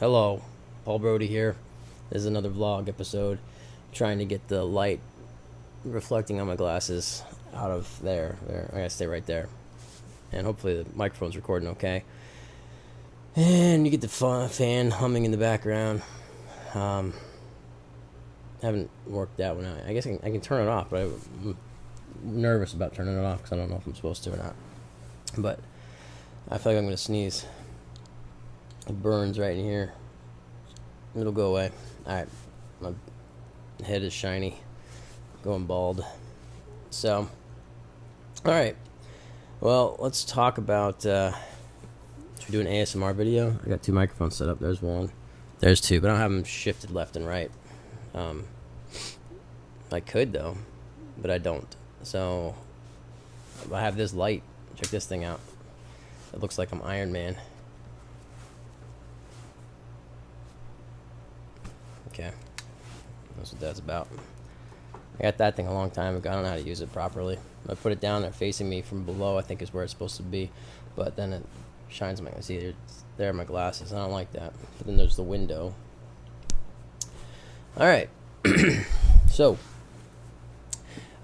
Hello, Paul Brodie here. This is another vlog episode. Trying to get the light reflecting on my glasses out of there. I gotta stay right there. And hopefully the microphone's recording okay. And you get the fan humming in the background. Haven't worked that one out. I guess I can turn it off, but I'm nervous about turning it off because I don't know if I'm supposed to or not. But I feel like I'm gonna sneeze. It burns right in here. It'll go away. Alright. My head is shiny. Going bald. So, alright. Well, let's talk about, should we do an ASMR video? I got two microphones set up. There's one. There's two, but I don't have them shifted left and right. I could, though, but I don't. So, I have this light. Check this thing out. It looks like I'm Iron Man. Okay, that's what that's about. I got that thing a long time ago. I don't know how to use it properly. I put it down there facing me from below, I think is where it's supposed to be, but then it shines my, see, it's there are my glasses. I don't like that. But then there's the window. Alright, so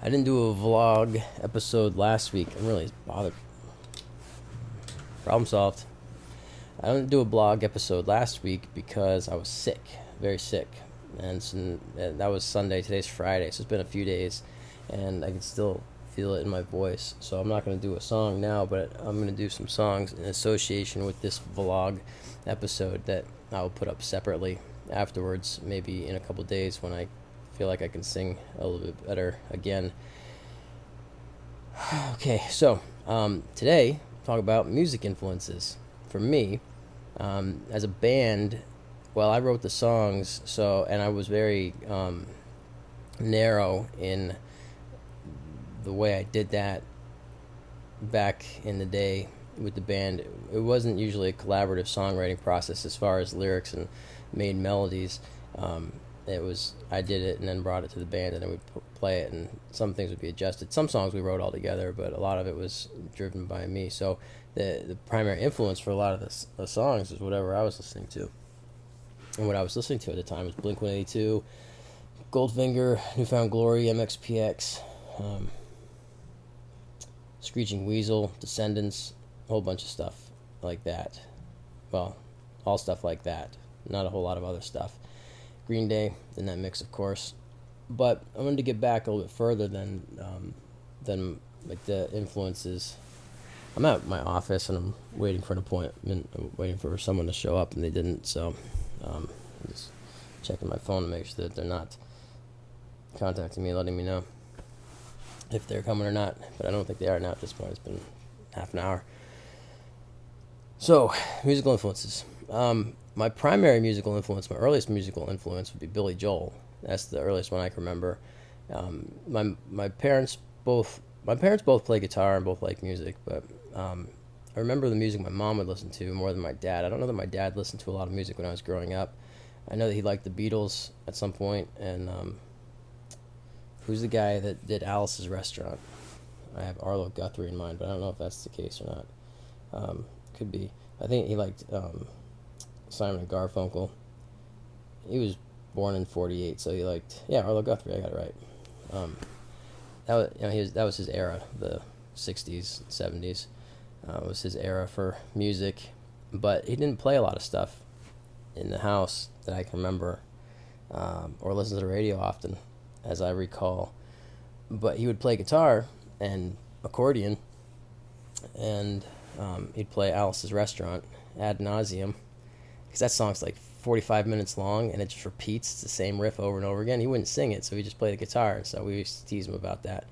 I didn't do a vlog episode last week. I'm really bothered. Problem solved. I didn't do a blog episode last week because I was sick, very sick, and that was Sunday. Today's Friday, so it's been a few days, and I can still feel it in my voice. So I'm not going to do a song now, but I'm going to do some songs in association with this vlog episode that I'll put up separately afterwards, maybe in a couple days when I feel like I can sing a little bit better again. Okay, so today talk about music influences. For me, as a band, well, I wrote the songs, and I was very narrow in the way I did that back in the day with the band. It wasn't usually a collaborative songwriting process as far as lyrics and made melodies. It was, I did it and then brought it to the band, and then we'd play it, and some things would be adjusted. Some songs we wrote all together, but a lot of it was driven by me. So the primary influence for a lot of the songs is whatever I was listening to. And what I was listening to at the time was Blink-182, Goldfinger, Newfound Glory, MxPx, Screeching Weasel, Descendants, a whole bunch of stuff like that. Well, all stuff like that. Not a whole lot of other stuff. Green Day in that mix, of course. But I wanted to get back a little bit further than like the influences. I'm at my office and I'm waiting for an appointment. I'm waiting for someone to show up, and they didn't. So I'm just checking my phone to make sure that they're not contacting me, letting me know if they're coming or not. But I don't think they are now at this point. It's been half an hour. So, musical influences. My primary musical influence, my earliest musical influence would be Billy Joel. That's the earliest one I can remember. My parents both play guitar and both like music, but I remember the music my mom would listen to more than my dad. I don't know that my dad listened to a lot of music when I was growing up. I know that he liked the Beatles at some point, and who's the guy that did Alice's Restaurant? I have Arlo Guthrie in mind, but I don't know if that's the case or not. Could be. I think he liked Simon and Garfunkel. He was born in '48, so he liked Arlo Guthrie. I got it right. That was his era, the '60s, '70s. Was his era for music, but he didn't play a lot of stuff in the house that I can remember, or listen to the radio often, as I recall. But he would play guitar and accordion, and he'd play Alice's Restaurant ad nauseum, because that song's like 45 minutes long, and it just repeats. It's the same riff over and over again. He wouldn't sing it, so he just played the guitar, so we used to tease him about that.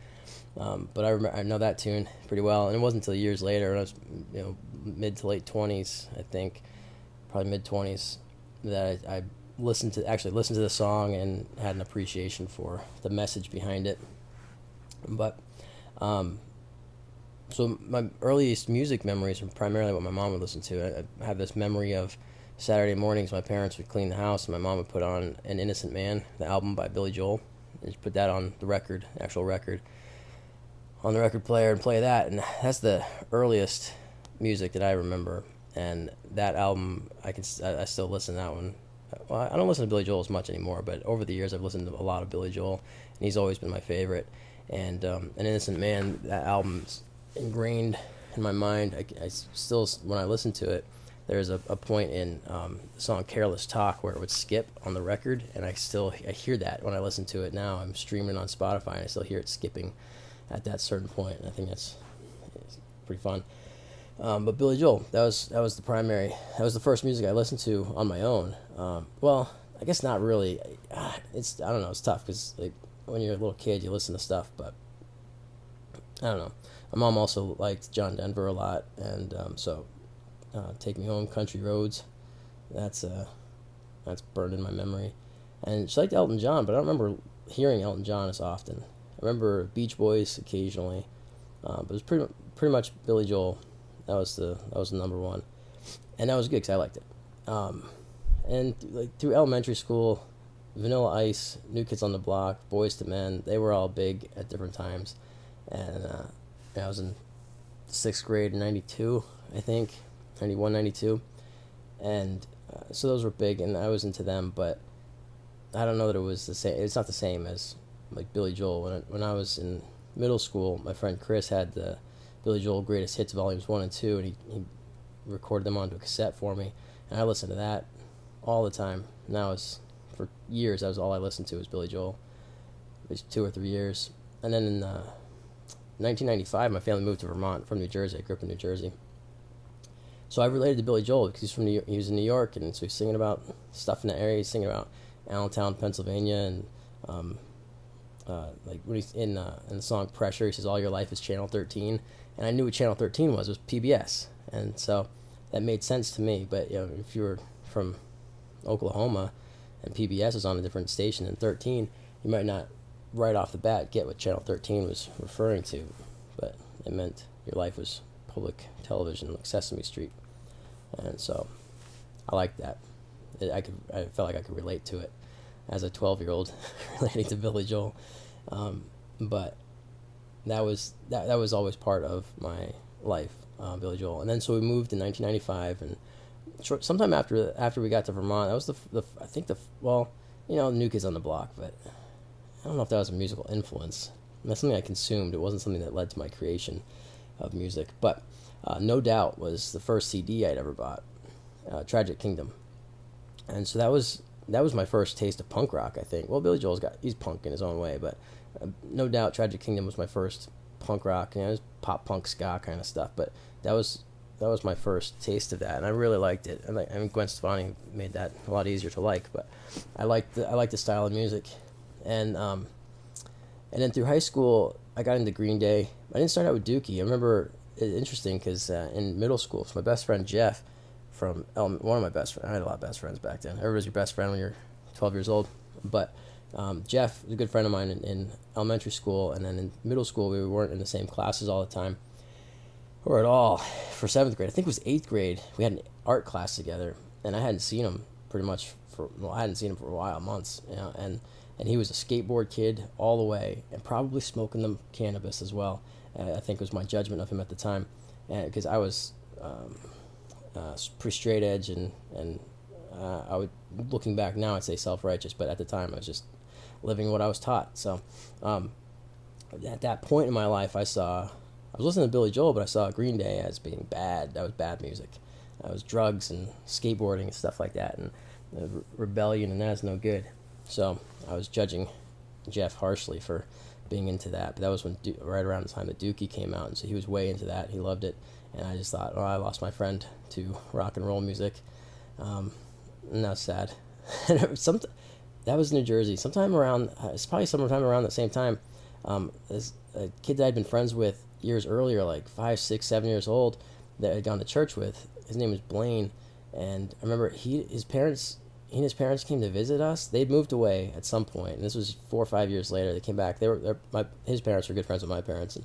But I know that tune pretty well, and it wasn't until years later, when I was mid to late 20s, I think, probably mid 20s, that I listened to the song and had an appreciation for the message behind it. But so my earliest music memories are primarily what my mom would listen to. I have this memory of Saturday mornings. My parents would clean the house, and my mom would put on An Innocent Man, the album by Billy Joel, and just put that on the record, actual record, on the record player, and play that. And that's the earliest music that I remember. and that album I still listen to that one. Well, I don't listen to Billy Joel as much anymore, but over the years I've listened to a lot of Billy Joel, and he's always been my favorite. And An Innocent Man, that album's ingrained in my mind. I still, when I listen to it, there's a point in the song Careless Talk where it would skip on the record, and I hear that when I listen to it now. I'm streaming on Spotify, and I still hear it skipping at that certain point, and I think it's pretty fun. But Billy Joel, that was the first music I listened to on my own. Well, I guess not really. I don't know, it's tough because like when you're a little kid you listen to stuff, but I don't know. My mom also liked John Denver a lot, and so Take Me Home, Country Roads, that's burned in my memory. And she liked Elton John, but I don't remember hearing Elton John as often. I remember Beach Boys occasionally, but it was pretty much Billy Joel. That was the number one, and that was good because I liked it. And like through elementary school, Vanilla Ice, New Kids on the Block, Boyz II Men, they were all big at different times. And I was in sixth grade in '92, I think, 91, 92, and so those were big, and I was into them. But I don't know that it was the same. It's not the same as like Billy Joel. When I was in middle school, my friend Chris had the Billy Joel Greatest Hits Volumes 1 and 2, and he recorded them onto a cassette for me, and I listened to that all the time. Now for years, that was all I listened to was Billy Joel, at least 2 or 3 years. And then in 1995, my family moved to Vermont from New Jersey. I grew up in New Jersey. So I related to Billy Joel because he was in New York, and so he's singing about stuff in that area. He's singing about Allentown, Pennsylvania, and like when he's in the song Pressure, he says, "All your life is Channel 13." And I knew what Channel 13 was PBS. And so that made sense to me. But if you were from Oklahoma and PBS is on a different station than 13, you might not right off the bat get what Channel 13 was referring to. But it meant your life was public television, like Sesame Street. And so I liked that. I felt like I could relate to it as a 12-year-old relating to Billy Joel. But that was always part of my life, Billy Joel. And then so we moved in 1995, and sometime after we got to Vermont, that was New Kids on the Block, but I don't know if that was a musical influence. That's something I consumed. It wasn't something that led to my creation of music. But No Doubt was the first CD I'd ever bought, Tragic Kingdom, and so that was my first taste of punk rock, I think. Well, Billy Joel's he's punk in his own way, but No Doubt, Tragic Kingdom was my first punk rock. It was pop punk ska kind of stuff, but that was my first taste of that, and I really liked it. And I mean, Gwen Stefani made that a lot easier to like, but I liked the style of music, and then through high school I got into Green Day. I didn't start out with Dookie. I remember it's interesting because in middle school, so my best friend Jeff one of my best friends. I had a lot of best friends back then. Everybody's your best friend when you're 12 years old. But Jeff was a good friend of mine in elementary school, and then in middle school we weren't in the same classes all the time, or at all. For 7th grade, I think it was 8th grade, we had an art class together, and I hadn't seen him pretty much for a while, months, and he was a skateboard kid all the way, and probably smoking the cannabis as well. I think was my judgment of him at the time, and because I was pretty straight edge, and I would, looking back now, I'd say self-righteous, but at the time I was just living what I was taught. So at that point in my life, I was listening to Billy Joel, but I saw Green Day as being bad. That was bad music. That was drugs and skateboarding and stuff like that, and rebellion, and that's no good. So I was judging Jeff harshly for being into that. But that was right around the time that Dookie came out, and so he was way into that. He loved it, and I just thought, oh, I lost my friend to rock and roll music, and that was sad. That was New Jersey. Sometime around, it's probably sometime around the same time. This a kid that I'd been friends with years earlier, like 5, 6, 7 years old, that I'd gone to church with. His name was Blaine, and I remember he and his parents came to visit us. They'd moved away at some point, and this was 4 or 5 years later. They came back. His parents were good friends with my parents,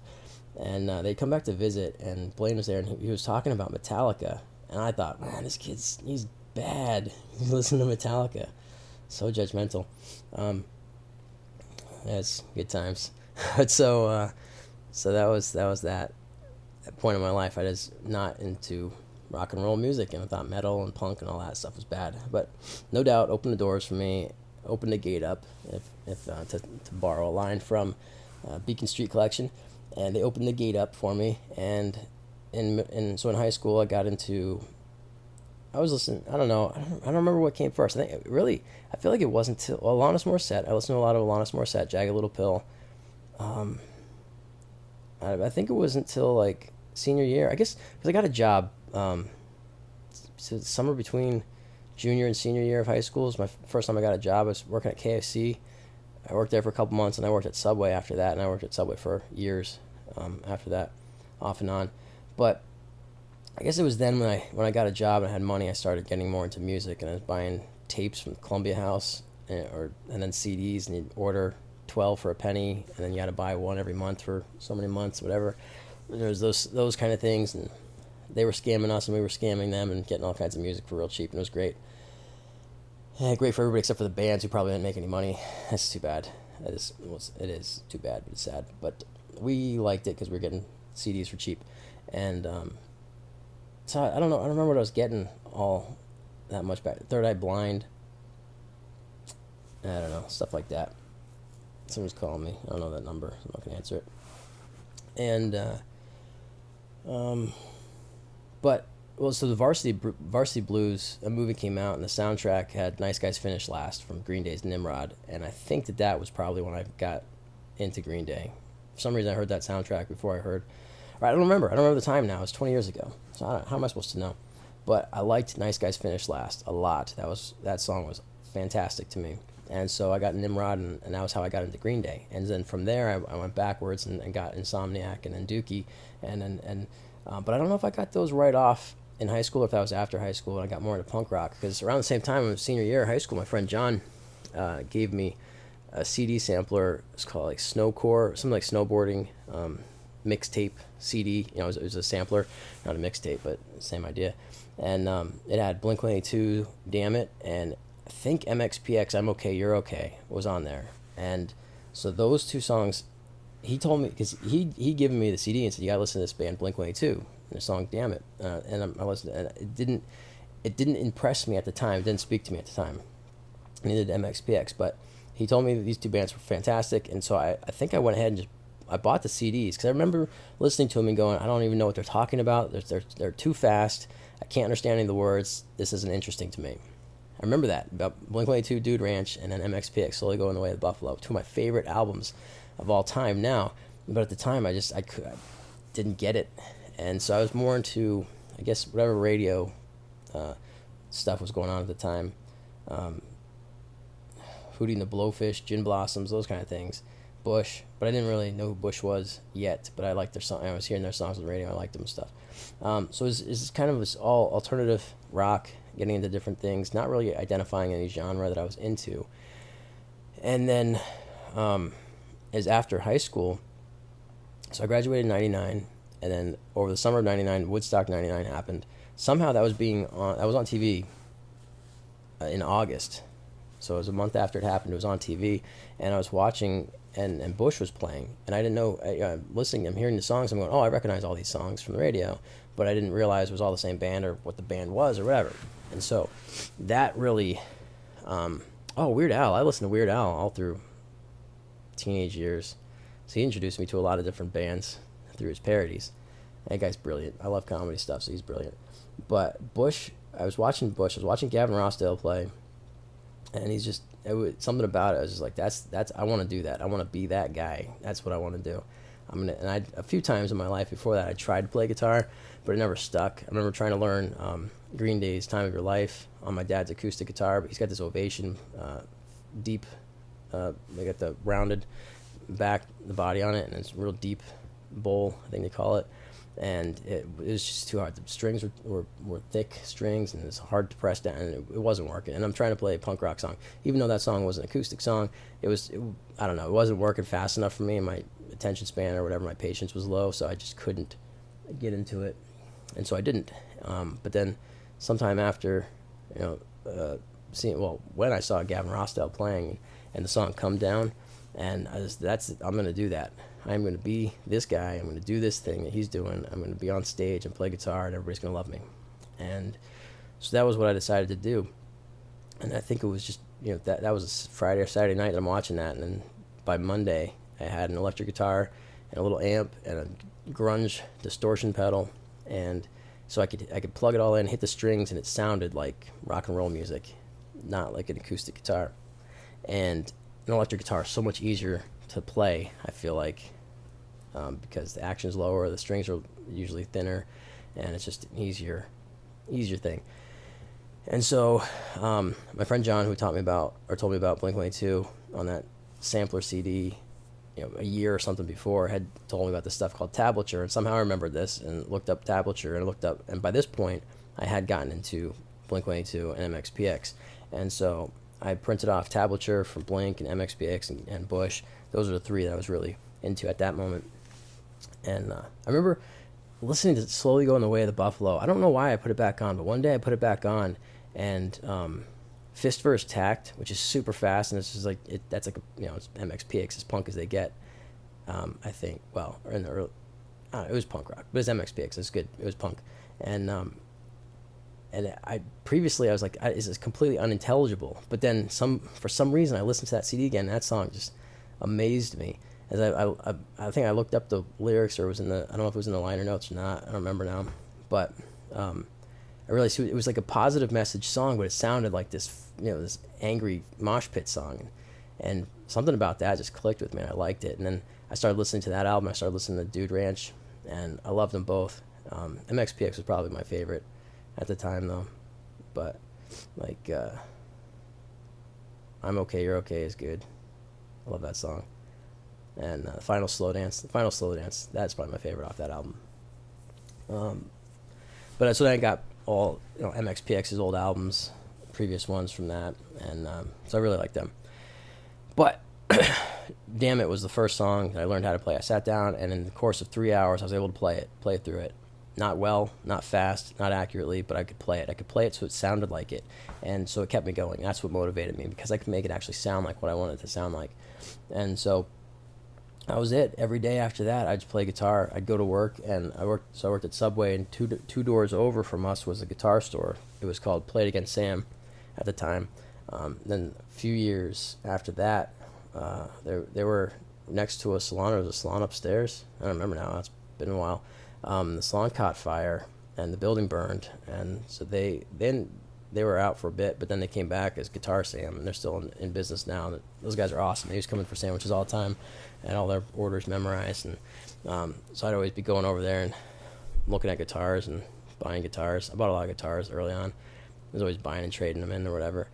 and they'd come back to visit. And Blaine was there, and he was talking about Metallica, and I thought, man, he's bad. He's listening to Metallica, so judgmental. That's good times. But so that was that point in my life. I was not into rock and roll music, and I thought metal and punk and all that stuff was bad. But no doubt opened the doors for me, opened the gate up, if to borrow a line from Beacon Street Collection, and they opened the gate up for me. And so in high school I got into, I was listening. I don't know. I don't remember what came first. I feel like it wasn't till Alanis Morissette. I listened to a lot of Alanis Morissette, Jagged Little Pill. I think it wasn't until like senior year, I guess, because I got a job. So summer between junior and senior year of high school is my first time I got a job. I was working at KFC. I worked there for a couple months, and I worked at Subway after that, and I worked at Subway for years after that, off and on. But I guess it was then when I got a job and I had money, I started getting more into music, and I was buying tapes from the Columbia House, and then CDs, and you'd order 12 for a penny, and then you had to buy one every month for so many months, whatever. There was those kind of things, and they were scamming us, and we were scamming them, and getting all kinds of music for real cheap, and it was great. Yeah, great for everybody except for the bands who probably didn't make any money. That's too bad. It is too bad, but it's sad. But we liked it because we were getting CDs for cheap, and so I don't know. I don't remember what I was getting all that much back. Third Eye Blind. I don't know, stuff like that. Someone's calling me. I don't know that number. I'm not gonna answer it. And so the Varsity Blues, a movie came out, and the soundtrack had Nice Guys Finish Last from Green Day's Nimrod, and I think that was probably when I got into Green Day. For some reason, I heard that soundtrack before I heard. Or I don't remember the time now. It's 20 years ago. So how am I supposed to know? But I liked Nice Guys Finish Last a lot. That song was fantastic to me. And so I got Nimrod, and that was how I got into Green Day. And then from there, I went backwards and got Insomniac and then Dookie. But I don't know if I got those right off in high school or if that was after high school and I got more into punk rock. Because around the same time, in senior year of high school, my friend John gave me a CD sampler. It's called like Snowcore, something like snowboarding mixtape CD. It was a sampler, not a mixtape, but same idea. And it had Blink-182, Damn It, and I think MxPx, I'm Okay, You're Okay, was on there. And so those two songs, he told me, because he given me the CD and said, you gotta listen to this band Blink-182 and the song Damn It. And I listened, and it didn't impress me at the time. It didn't speak to me at the time. Neither did MxPx, but he told me that these two bands were fantastic. And so I think I went ahead and I bought the CDs, because I remember listening to them and going, I don't even know what they're talking about. They're too fast. I can't understand any of the words. This isn't interesting to me. I remember that about Blink-182, Dude Ranch, and then MxPx, Slowly Going the Way of the Buffalo. Two of my favorite albums of all time now. But at the time, I didn't get it. And so I was more into, I guess, whatever radio stuff was going on at the time. Hootie and the Blowfish, Gin Blossoms, those kind of things. Bush, but I didn't really know who Bush was yet, but I liked their song. I was hearing their songs on the radio. I liked them and stuff. So it's kind of this all alternative rock, getting into different things, not really identifying any genre that I was into. And then as after high school, so I graduated in 99, and then over the summer of 99, Woodstock 99 happened. Somehow that was on TV in August. So it was a month after it happened. It was on TV, and I was watching, and Bush was playing, and I didn't know. Listening, I'm hearing the songs. I'm going, oh, I recognize all these songs from the radio, but I didn't realize it was all the same band or what the band was or whatever. And so that really, Weird Al. I listened to Weird Al all through teenage years. So he introduced me to a lot of different bands through his parodies. That guy's brilliant. I love comedy stuff, so he's brilliant. But Bush, I was watching Gavin Rossdale play, and he's just, something about it. I was just like, that's I want to do that. I want to be that guy. That's what I want to do. A few times in my life before that, I tried to play guitar, but it never stuck. I remember trying to learn Green Day's Time of Your Life on my dad's acoustic guitar, but he's got this Ovation deep, they got the rounded back, the body on it, and it's a real deep bowl, I think they call it. And it was just too hard. The strings were thick strings, and it's hard to press down, and it wasn't working. And I'm trying to play a punk rock song. Even though that song was an acoustic song, I don't know, it wasn't working fast enough for me, and my attention span or whatever, my patience was low, so I just couldn't get into it. And so I didn't. But then sometime after, when I saw Gavin Rossdale playing and the song Come Down, and I'm going to do that. I'm going to be this guy. I'm going to do this thing that he's doing. I'm going to be on stage and play guitar, and everybody's going to love me. And so that was what I decided to do. And I think it was just, that was a Friday or Saturday night that I'm watching that. And then by Monday, I had an electric guitar and a little amp and a grunge distortion pedal. And so I could plug it all in, hit the strings, and it sounded like rock and roll music, not like an acoustic guitar. And an electric guitar is so much easier to play, I feel like, because the action's lower, the strings are usually thinner, and it's just an easier thing. And so my friend John, who told me about Blink-182 on that sampler CD, a year or something before, had told me about this stuff called tablature, and somehow I remembered this and looked up tablature, and by this point I had gotten into Blink-182 and MxPx, and so I printed off tablature from Blink and MxPx and Bush. Those are the three that I was really into at that moment. And I remember listening to Slowly Going the Way of the Buffalo. I don't know why I put it back on, but one day I put it back on, and Fist Verse Tact, which is super fast, and it's just like that's like it's MxPx, as punk as they get. I think, well, or in the early, it was punk rock, but it's MxPx. It's good. It was punk, and I previously I was like, this is completely unintelligible. But then for some reason I listened to that CD again, and that song just amazed me. As I think I looked up the lyrics, or it was I don't know if it was in the liner notes or not. I don't remember now, but I realized it was like a positive message song, but it sounded like this this angry mosh pit song, and something about that just clicked with me. And I liked it, and then I started listening to that album. I started listening to Dude Ranch, and I loved them both. MxPx was probably my favorite at the time, though, but like I'm Okay, You're Okay is good. I love that song. And the Final Slow Dance, that's probably my favorite off that album. But so then I got all MxPx's old albums, previous ones from that, and so I really like them. But Damn It was the first song that I learned how to play. I sat down, and in the course of 3 hours I was able to play through it. Not well, not fast, not accurately, but I could play it. I could play it so it sounded like it, and so it kept me going. That's what motivated me, because I could make it actually sound like what I wanted it to sound like. And so that was it. Every day after that, I'd just play guitar. I'd go to work, and I worked at Subway, and two doors over from us was a guitar store. It was called Play It Again Sam at the time. Then a few years after that, they were next to a salon. There was a salon upstairs. I don't remember now. It's been a while. The salon caught fire, and the building burned, and so they were out for a bit, but then they came back as Guitar Sam, and they're still in business now. Those guys are awesome. They used to come in for sandwiches all the time, and all their orders memorized, and so I'd always be going over there and looking at guitars and buying guitars. I bought a lot of guitars early on. I was always buying and trading them in or whatever.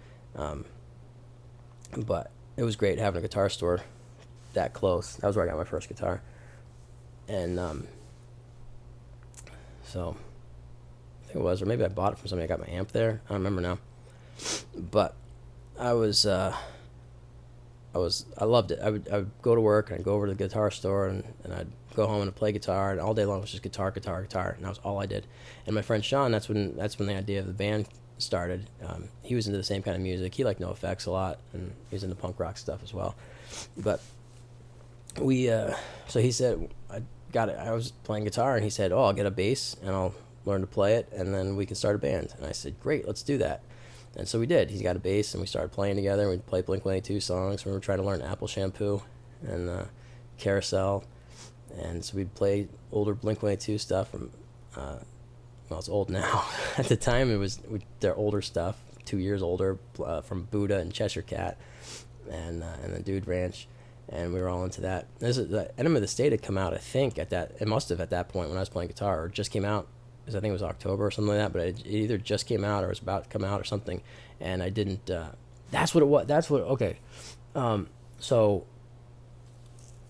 But it was great having a guitar store that close. That was where I got my first guitar, and so I think it was, or maybe I bought it from somebody. I got my amp there. I don't remember now, but I loved it. I would go to work, and I'd go over to the guitar store, and I'd go home and play guitar, and all day long it was just guitar, and that was all I did. And my friend Sean, that's when the idea of the band started. He was into the same kind of music. He liked NoFX a lot, and he was into punk rock stuff as well. But so he said, I was playing guitar, and he said, I'll get a bass, and I'll learn to play it, and then we can start a band. And I said, great, let's do that. And so we did. He got a bass, and we started playing together. We'd play Blink-182 songs. We were trying to learn Apple Shampoo and Carousel. And so we'd play older Blink-182 stuff from, well, it's old now. At the time, it was their older stuff, 2 years older, from Buddha and Cheshire Cat, and the Dude Ranch. And we were all into that. The Enema of the State had come out, I think, it must have at that point when I was playing guitar, or just came out, because I think it was October or something like that, but it either just came out or was about to come out or something, and I didn't, that's what it was, okay. So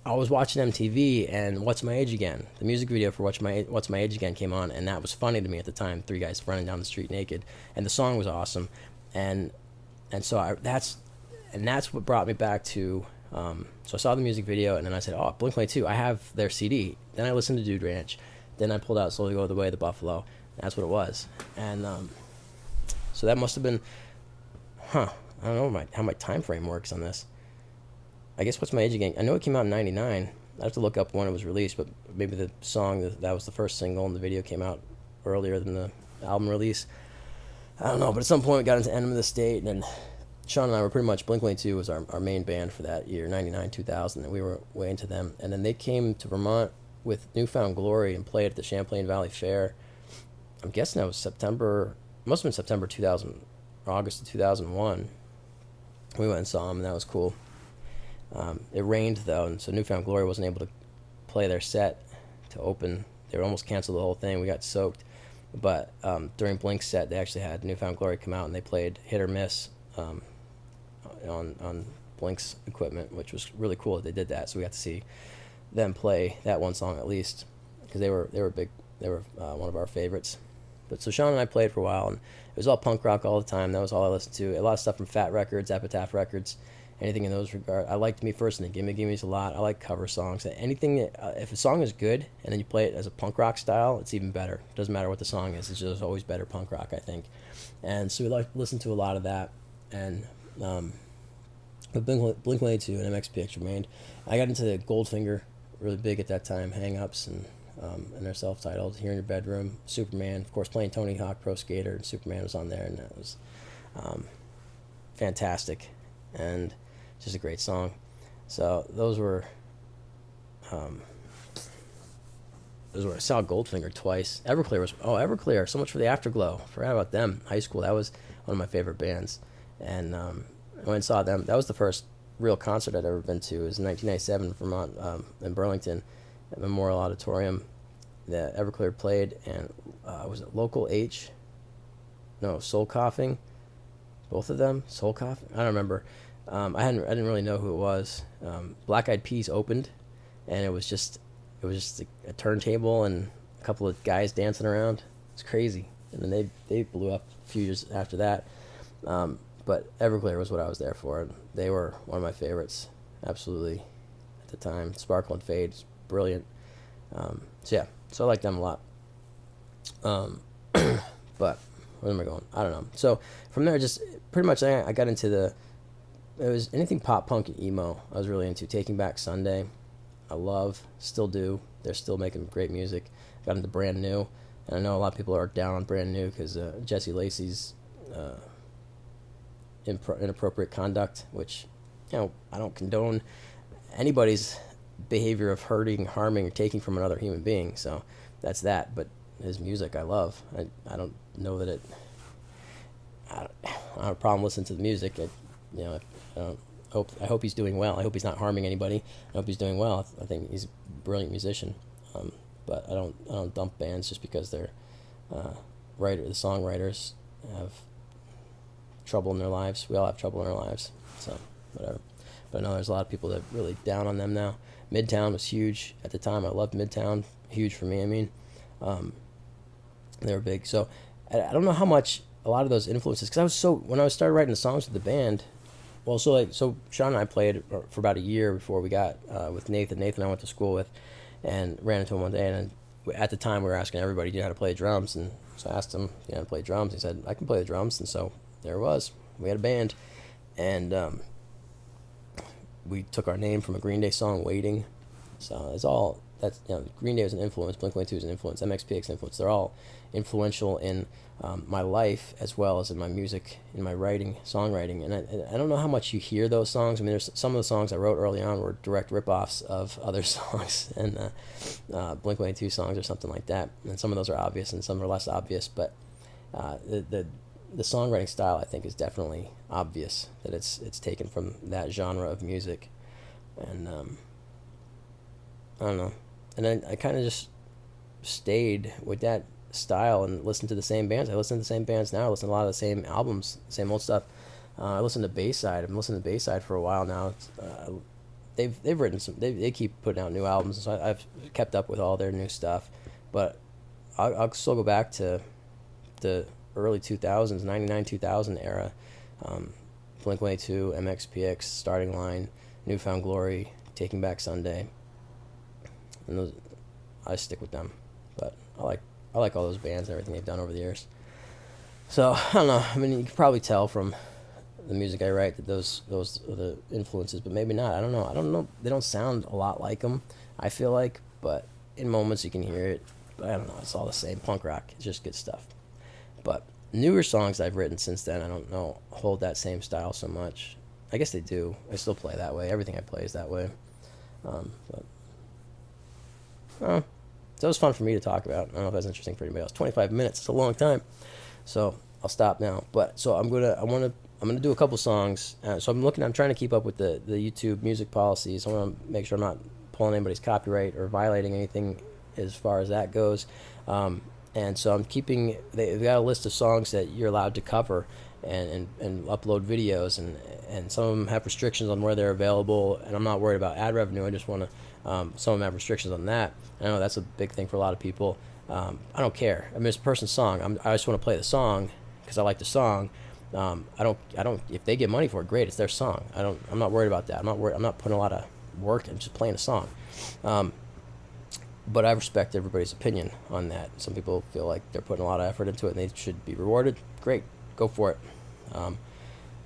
I was watching MTV, and What's My Age Again, the music video for What's My Age Again came on, and that was funny to me at the time, 3 guys running down the street naked, and the song was awesome, and so that's what brought me back to, so I saw the music video, and then I said, Blink-182, I have their CD. Then I listened to Dude Ranch. Then I pulled out Slowly Go the Way of the Buffalo. That's what it was. And so that must have been, I don't know how my time frame works on this. I guess What's My Age Again? I know it came out in 99. I have to look up when it was released, but maybe the song, that was the first single, and the video came out earlier than album release. I don't know, but at some point we got into Enema of the State, and then Sean and I were pretty much, Blink-182 was our main band for that year, 99, 2000, and we were way into them. And then they came to Vermont with Newfound Glory and played at the Champlain Valley Fair. I'm guessing that was September, must have been September 2000, or August of 2001. We went and saw them, and that was cool. It rained, though, and so Newfound Glory wasn't able to play their set to open. They were almost canceled the whole thing. We got soaked. But during Blink's set, they actually had Newfound Glory come out, and they played Hit or Miss on Blink's equipment, which was really cool that they did that. So we got to see them play that one song at least, because they were big. They were one of our favorites. But so Sean and I played for a while, and it was all punk rock all the time. That was all I listened to. A lot of stuff from Fat Records, Epitaph Records, anything in those regards. I liked Me First and the Gimme Gimmes a lot. I like cover songs. Anything that, if a song is good and then you play it as a punk rock style, it's even better. It doesn't matter what the song is. It's just always better punk rock, I think. And so we like to listen to a lot of that. And but Blink-182 and MxPx remained. I got into Goldfinger really big at that time, Hang Ups, and their self-titled Here in Your Bedroom, Superman, of course, playing Tony Hawk Pro Skater, and Superman was on there, and that was fantastic, and just a great song. So those were I saw Goldfinger twice. Everclear, so much for the Afterglow. Forgot about them. High school, that was one of my favorite bands, and I went and saw them. That was the first real concert I'd ever been to. It was in 1997 in Vermont, in Burlington, at Memorial Auditorium. That Everclear played, and was it Local H? No, Soul Coughing. Both of them, Soul Coughing. I don't remember. I didn't really know who it was. Black Eyed Peas opened, and it was just a turntable and a couple of guys dancing around. It's crazy. And then they blew up a few years after that. But Everclear was what I was there for. They were one of my favorites, absolutely, at the time. Sparkle and Fade is brilliant. So I like them a lot. But where am I going? I don't know. So from there, just pretty much I got into it was anything pop punk and emo I was really into. Taking Back Sunday, I love, still do. They're still making great music. Got into Brand New, and I know a lot of people are down on Brand New because Jesse Lacey's inappropriate conduct, which, I don't condone anybody's behavior of hurting, harming, or taking from another human being. So that's that. But his music I love. I don't know that I don't have a problem listening to the music. I hope he's doing well. I hope he's not harming anybody. I hope he's doing well. I think he's a brilliant musician. But I don't dump bands just because they're the songwriters have trouble in their lives. We all have trouble in our lives. So whatever. But I know there's a lot of people that are really down on them now. Midtown was huge at the time. I loved Midtown. Huge for me, I mean. They were big. So I don't know how much a lot of those influences, because when I started writing the songs with the band, so Sean and I played for about a year before we got with Nathan. Nathan I went to school with, and ran into him one day, and at the time we were asking everybody, do you know how to play drums? And so I asked him, do you know how to play drums? He said, I can play the drums. And so there it was. We had a band, and we took our name from a Green Day song, Waiting. So it's all, Green Day was an influence, Blink-182 was an influence, MxPx influence. They're all influential in my life as well as in my music, in my writing, songwriting. And I don't know how much you hear those songs. I mean, there's some of the songs I wrote early on were direct rip-offs of other songs and Blink-182 songs or something like that. And some of those are obvious and some are less obvious. But the songwriting style, I think, is definitely obvious that it's taken from that genre of music. And I don't know. And then I kind of just stayed with that style and listened to the same bands. I listen to the same bands now. I listen to a lot of the same albums, same old stuff. I listen to Bayside. I've been listening to Bayside for a while now. They've written some. They keep putting out new albums, so I've kept up with all their new stuff. But I'll still go back to the early 2000s, 99, 2000 era. Blink-182, MxPx, Starting Line, Newfound Glory, Taking Back Sunday. And those, I stick with them. But I like all those bands and everything they've done over the years. So I don't know. I mean, you can probably tell from the music I write that those are the influences, but maybe not. I don't know. They don't sound a lot like them, I feel like, but in moments you can hear it. But I don't know. It's all the same. Punk rock. It's just good stuff. But newer songs I've written since then, I don't know, hold that same style so much. I guess they do. I still play that way. Everything I play is that way. But so it was fun for me to talk about. I don't know if that's interesting for anybody else. 25 minutes, it's a long time. So I'll stop now. But so I'm gonna do a couple songs. So I'm trying to keep up with the YouTube music policies. I want to make sure I'm not pulling anybody's copyright or violating anything as far as that goes. And so I'm keeping. They've got a list of songs that you're allowed to cover and upload videos, and some of them have restrictions on where they're available. And I'm not worried about ad revenue. I just want to. Some of them have restrictions on that. I know that's a big thing for a lot of people. I don't care. I mean, it's a person's song. I just want to play the song because I like the song. I don't. If they get money for it, great. It's their song. I'm not worried about that. I'm not putting a lot of work in just playing a song. But I respect everybody's opinion on that. Some people feel like they're putting a lot of effort into it and they should be rewarded. Great, go for it.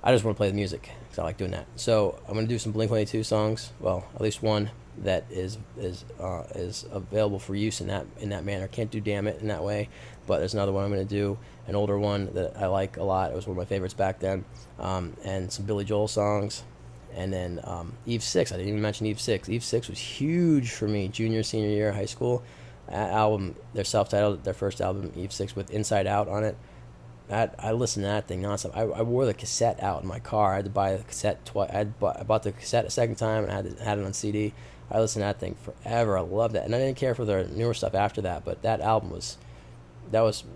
I just want to play the music because I like doing that. So I'm going to do some Blink-182 songs. Well, at least one that is available for use in that manner. Can't do Damn It in that way, but there's another one I'm going to do, an older one that I like a lot. It was one of my favorites back then, and some Billy Joel songs. And then Eve 6, I didn't even mention Eve 6. Eve 6 was huge for me, junior, senior year of high school. That album, their self-titled, their first album, Eve 6, with Inside Out on it. I listened to that thing nonstop. I wore the cassette out in my car. I had to buy the cassette twice. I bought the cassette a second time, and I had it on CD. I listened to that thing forever. I loved that. And I didn't care for their newer stuff after that, but that album was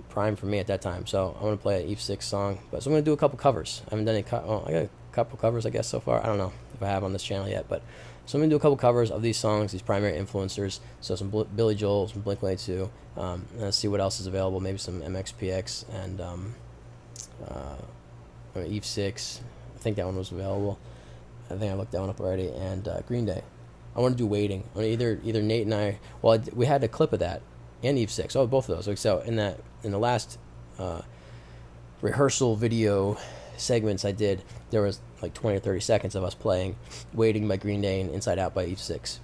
prime for me at that time. So I'm going to play an Eve 6 song. So I'm going to do a couple covers. I haven't done any I got a couple covers, I guess, so far. I don't know if I have on this channel yet, but so I'm going to do a couple covers of these songs, these primary influencers. So some Billy Joel, some Blink-182, and let's see what else is available. Maybe some MxPx and Eve 6. I think that one was available. I think I looked that one up already. And Green Day. I want to do Waiting. Either Nate and I. Well, we had a clip of that and Eve 6. Oh, both of those. So in the last rehearsal video segments I did, there was like 20 or 30 seconds of us playing Waiting by Green Day and Inside Out by Eve 6.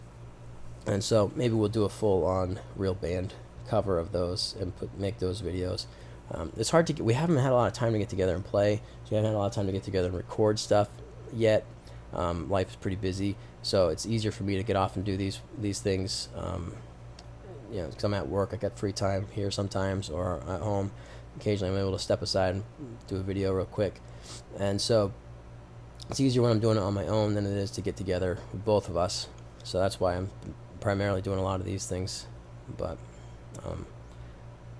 And so maybe we'll do a full-on real band cover of those and make those videos. It's hard to get. We haven't had a lot of time to get together and play, so we haven't had a lot of time to get together and record stuff yet. Life is pretty busy, so it's easier for me to get off and do these things. Because I'm at work, I got free time here sometimes, or at home. Occasionally, I'm able to step aside and do a video real quick, and so it's easier when I'm doing it on my own than it is to get together with both of us. So that's why I'm primarily doing a lot of these things, but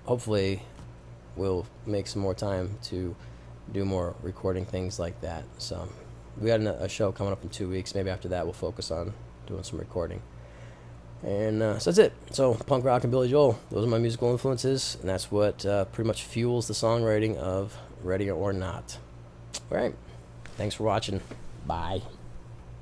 hopefully we'll make some more time to do more recording things like that. So we got a show coming up in 2 weeks. Maybe after that we'll focus on doing some recording. And so that's it. So punk rock and Billy Joel, those are my musical influences, and that's what pretty much fuels the songwriting of Ready or Not. All right. Thanks for watching. Bye.